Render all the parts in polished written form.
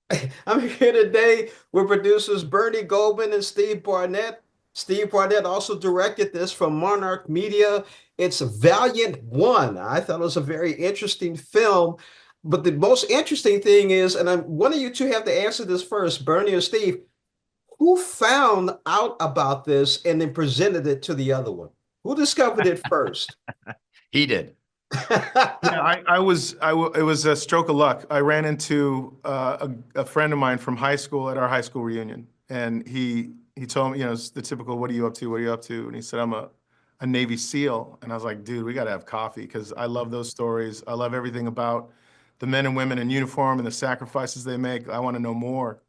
I'm here today with producers Bernie Goldman and Steve Barnett. Steve Barnett also directed this from Monarch Media. It's Valiant One. I thought it was a very interesting film. But the most interesting thing is, and one of you two have to answer this first, Bernie or Steve, who found out about this and then presented it to the other one? Who discovered it first? He did. Yeah, it was a stroke of luck. I ran into a friend of mine from high school at our high school reunion, and he told me, it's the typical, "What are you up to? What are you up to?" And he said, "I'm a Navy SEAL," and I was like, "Dude, we got to have coffee because I love those stories. I love everything about the men and women in uniform and the sacrifices they make. I want to know more."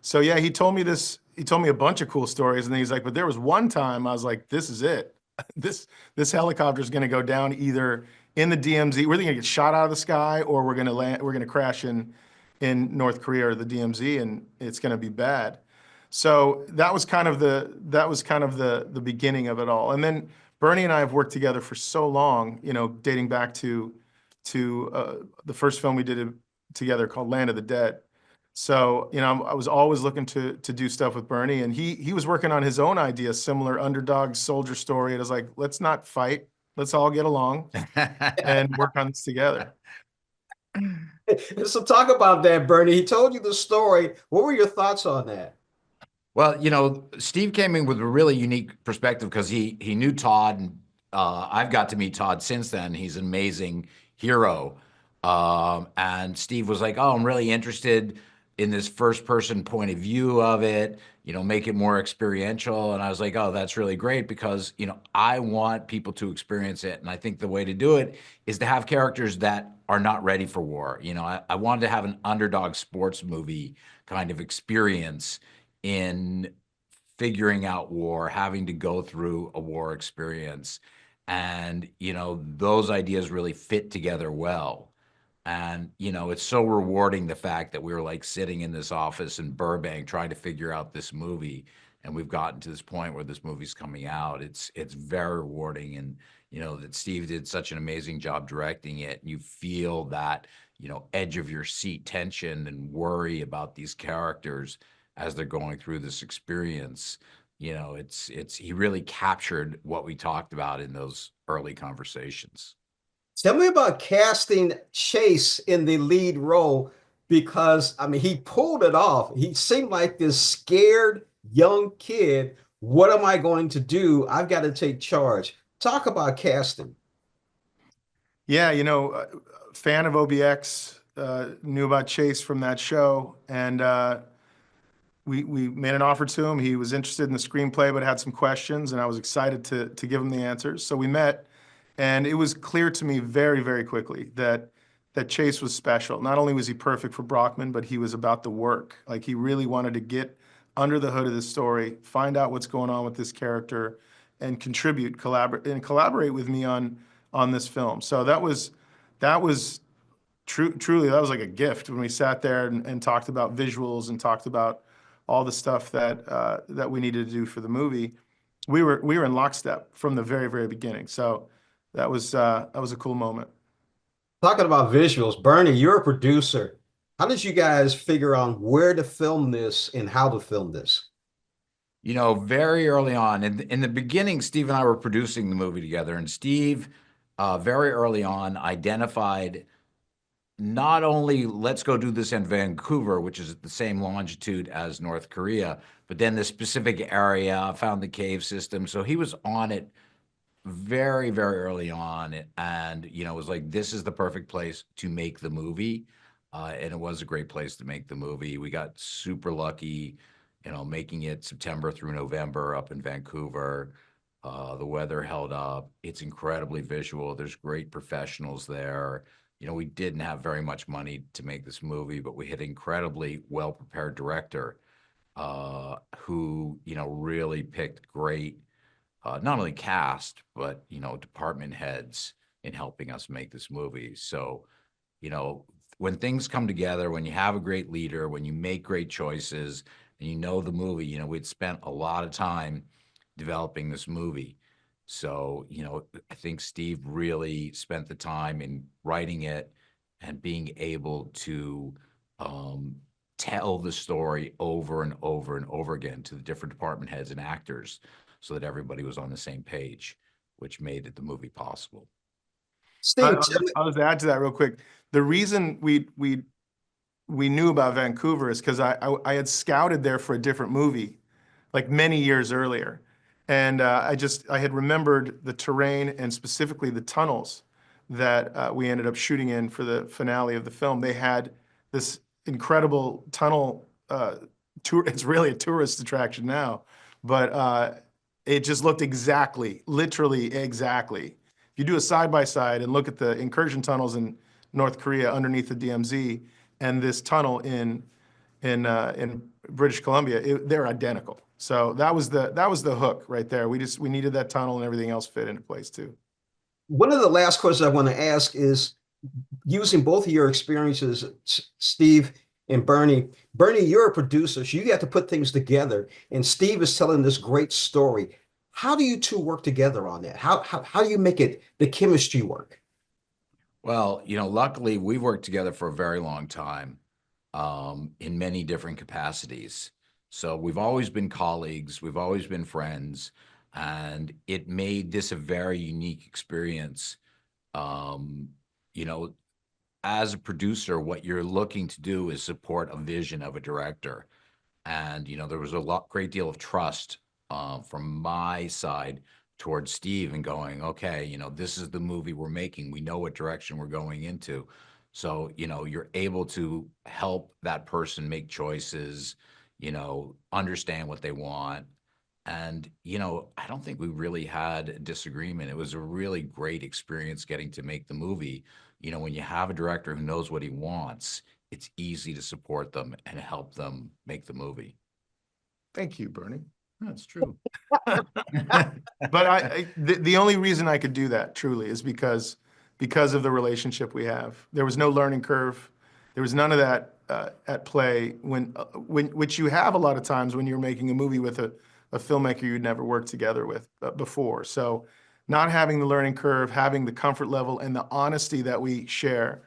So yeah, he told me this. He told me a bunch of cool stories, and then he's like, "But there was one time I was like, this is it. This this helicopter is going to go down either in the DMZ. We're either going to get shot out of the sky, or we're going to land. We're going to crash in North Korea or the DMZ, and it's going to be bad." So that was kind of the beginning of it all. And then Bernie and I have worked together for so long, dating back to the first film we did together called Land of the Dead. So, I was always looking to do stuff with Bernie, and he was working on his own idea, similar underdog soldier story. It was like, let's not fight, let's all get along and work on this together. So talk about that, Bernie. He told you the story. What were your thoughts on that? Well, Steve came in with a really unique perspective because he knew Todd, and I've got to meet Todd since then. He's an amazing hero. And Steve was like, "Oh, I'm really interested in this first person point of view of it, make it more experiential." And I was like, "Oh, that's really great because, I want people to experience it. And I think the way to do it is to have characters that are not ready for war. I wanted to have an underdog sports movie kind of experience in figuring out war, having to go through a war experience. And, those ideas really fit together well. And, it's so rewarding the fact that we were like sitting in this office in Burbank trying to figure out this movie. And we've gotten to this point where this movie's coming out. It's very rewarding. And, that Steve did such an amazing job directing it. And you feel that, edge of your seat tension and worry about these characters as they're going through this experience. He really captured what we talked about in those early conversations. Tell me about casting Chase in the lead role because, I mean, he pulled it off. He seemed like this scared young kid. What am I going to do? I've got to take charge. Talk about casting. Yeah, fan of OBX, knew about Chase from that show, and we made an offer to him. He was interested in the screenplay, but had some questions, and I was excited to give him the answers. So we met, and it was clear to me very, very quickly that Chase was special. Not only was he perfect for Brockman, but he was about the work. Like he really wanted to get under the hood of the story, find out what's going on with this character, and collaborate with me on this film. So that was truly, that was like a gift when we sat there and talked about visuals and talked about all the stuff that we needed to do for the movie. We were in lockstep from the very, very beginning. So that was a cool moment. Talking about visuals, Bernie, you're a producer. How did you guys figure out where to film this and how to film this? Very early on in the beginning, Steve and I were producing the movie together, and Steve, very early on, identified not only let's go do this in Vancouver, which is at the same longitude as North Korea, but then the specific area, found the cave system. So he was on it very, very early on, and was like, this is the perfect place to make the movie. And it was a great place to make the movie. We got super lucky, making it September through November up in Vancouver. The weather held up. It's incredibly visual. There's great professionals there. We didn't have very much money to make this movie, but we had an incredibly well prepared director who, really picked great, not only cast, but, department heads in helping us make this movie. So, you know, when things come together, when you have a great leader, when you make great choices, and the movie, we'd spent a lot of time developing this movie. So, I think Steve really spent the time in writing it and being able to um, tell the story over and over and over again to the different department heads and actors so that everybody was on the same page, which made it the movie possible. Steve, I'll just add to that real quick. The reason we knew about Vancouver is because I had scouted there for a different movie, like many years earlier, and I had remembered the terrain and specifically the tunnels that we ended up shooting in for the finale of the film. They had this incredible tunnel tour. It's really a tourist attraction now, but it just looked exactly, literally exactly. If you do a side by side and look at the incursion tunnels in North Korea underneath the DMZ and this tunnel in British Columbia, they're identical. So that was the hook right there. We needed that tunnel and everything else fit into place too. one of the last questions I want to ask is using both of your experiences, Steve and Bernie. Bernie, you're a producer, so you have to put things together, and Steve is telling this great story. How do you two work together on that? How do you make it the chemistry work? Well, luckily we've worked together for a very long time, in many different capacities. So we've always been colleagues, we've always been friends, and it made this a very unique experience. Um, you know, as a producer, what you're looking to do is support a vision of a director. And, there was great deal of trust from my side towards Steve and going, okay, this is the movie we're making. We know what direction we're going into. So, you're able to help that person make choices, understand what they want. And, I don't think we really had a disagreement. It was a really great experience getting to make the movie. When you have a director who knows what he wants, it's easy to support them and help them make the movie. Thank you, Bernie. That's true. But the only reason I could do that truly is because of the relationship we have. There was no learning curve. There was none of that at play which you have a lot of times when you're making a movie with a filmmaker you'd never worked together with before. So not having the learning curve, having the comfort level and the honesty that we share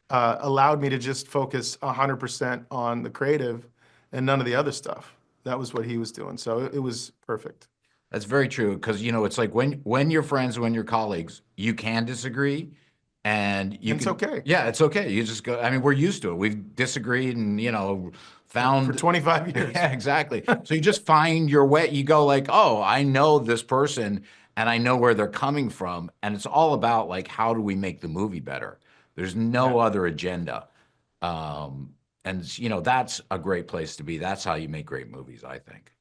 allowed me to just focus 100% on the creative and none of the other stuff. That was what he was doing. So it was perfect. That's very true. Because, it's like when you're friends, when you're colleagues, you can disagree and it's okay. Yeah, it's okay. You just go, I mean, we're used to it. We've disagreed and, found for 25 years. Yeah, exactly. So you just find your way. You go like, oh, I know this person and I know where they're coming from. And it's all about like, how do we make the movie better? There's no other agenda. And that's a great place to be. That's how you make great movies, I think.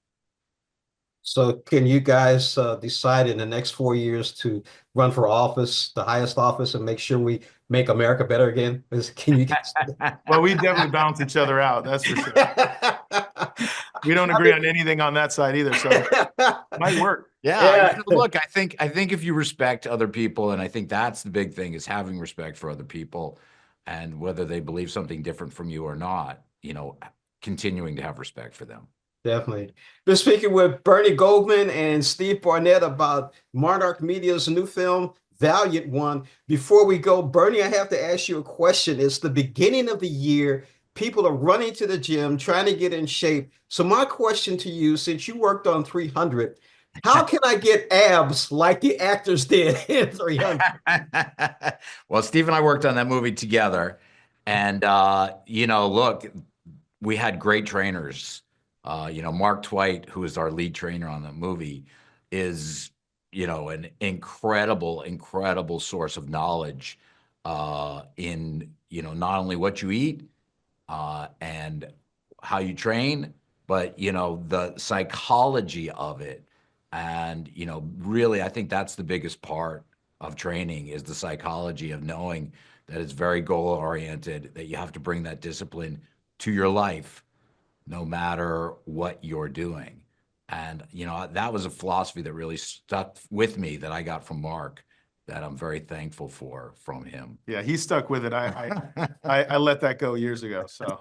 So can you guys decide in the next 4 years to run for office, the highest office, and make sure we make America better again? Can you guys? Well, we definitely balance each other out. That's for sure. We don't agree on anything on that side either, so it might work. Yeah. Look, I think if you respect other people, and I think that's the big thing is having respect for other people, and whether they believe something different from you or not, continuing to have respect for them. Definitely. Been speaking with Bernie Goldman and Steve Barnett about Monarch Media's new film, Valiant One. Before we go, Bernie, I have to ask you a question. It's the beginning of the year. People are running to the gym, trying to get in shape. So my question to you, since you worked on 300, how can I get abs like the actors did in 300? Well, Steve and I worked on that movie together. And, look, we had great trainers. Mark Twight, who is our lead trainer on the movie, is, an incredible source of knowledge in, not only what you eat and how you train, but, the psychology of it. And, really, I think that's the biggest part of training is the psychology of knowing that it's very goal-oriented, that you have to bring that discipline to your life, no matter what you're doing. And, that was a philosophy that really stuck with me that I got from Mark that I'm very thankful for from him. Yeah, he stuck with it. I let that go years ago. So,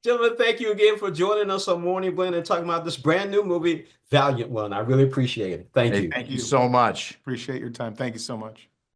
Gentlemen, thank you again for joining us on Morning Blend and talking about this brand new movie, Valiant One. I really appreciate it. Thank you. Thank you so much. Appreciate your time. Thank you so much.